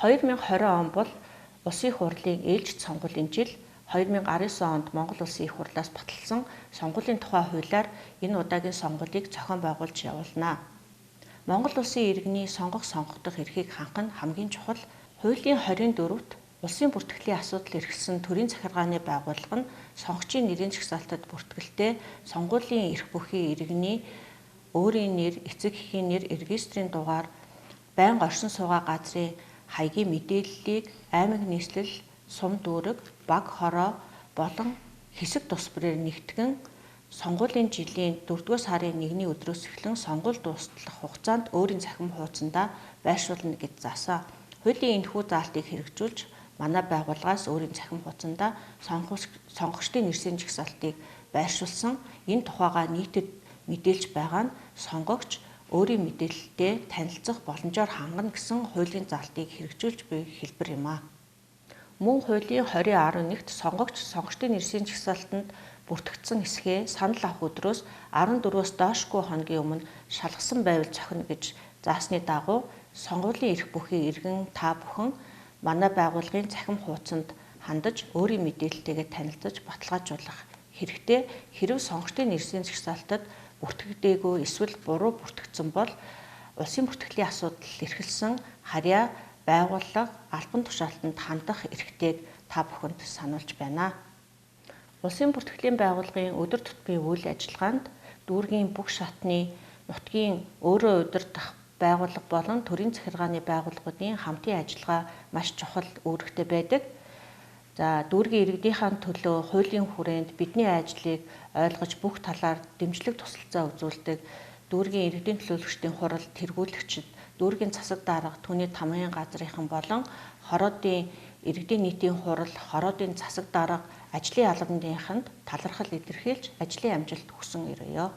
2020 он бол Улсын их хурлын ээлжид сонгуулийн жил. 2019 онд Монгол Улсын их хурлаас баталсан сонгуулийн тухай хуулиар энэ удаагийн сонгуулийг зохион байгуулж явуулна. Монгол Улсын иргэний сонгох эрхийг хангах нь хамгийн чухал. Хуулийн 24-т улсын бүртгэлийн асуудал эрхэлсэн төрийн захиргааны байгууллага нь сонгогчийн нэрийн жагсаалтад бүртгэлтэй сонгуулийн эрх бүхий иргэний өөрийн нэр, эцэг эхийн нэр, регистрийн дугаар, байнга оршин суугаа газрын хаягийн мэдээллийг, аймаг нийслэл, сум дүүрэг, баг хороо болон хэсэг тус бүрээр нэгтгэн сонгуулийн жилийн 4-р сарын 1-ний өдрөөс эхлэн сонгуул дуусах хугацаанд өөрийн цахим хуудсандаа байршуулна гэж заасан. Хуулийн энэхүү заалтыг хэрэгжүүлж манай байгууллагаас өөрийн цахим хуудсандаа сонгогчдын нэрсийн жагсаалтыг байршуулсан. Энэ тухайга нийтэд мэдээлж байгаа нь сонгогч өөрийн мэдээлэлтэй танилцах боломжоор хангана гэсэн хуулийн заалтыг хэрэгжүүлж буй хэлбэр юм а. Мөн хуулийн 20.11-т сонгогчдын нэрсийн жагсаалтанд бүртгэгдсэн хэсгээ санал авах өдрөөс 14-өөс доошгүй хоногийн өмнө шалгасан байвал зохино гэж заасны дагуу сонгуулийн эрх бүхий иргэн та бүхэн манай байгууллагын цахим хуудсанд хандаж өөрийн мэдээлэлтэйгээ танилцаж баталгаажуулах хэрэгтэй. Хэрэв сонгогчдын нэрсийн жагсаалтад бүртгэгдээгүй эсвэл буруу бүртгэгдсэн бол улсын бүртгэлийн асуудал эрхэлсэн харьяа байгууллага албан тушаалтанд хандах эрхтэйг та бүхэнд сануулж байна. Улсын бүртгэлийн байгууллагын өдөр тутмын үйл ажиллагаанд дүүргийн бүх шатны нутгийн өөрөө удирдах байгууллага болон төрийн захиргааны байгууллагуудын хамтын ажиллагаа маш чухал үүрэгтэй байдаг. Дүүргийн иргэдийнхээ төлөө хуулийн хүрээнд бидний ажлыг ойлгож бүх талаар дэмжлэг тусалцаа үзүүлдэг дүүргийн иргэдийн төлөөлөгчдийн хурал тэргүүлэгчид, дүүргийн засаг дарга, түүний тамгын газрынхан болон хороодын иргэдийн нийтийн хурал, хороодын засаг дарга, ажлын албандынханд талархал илэрхийлж ажлын амжилт хүсэн ирье.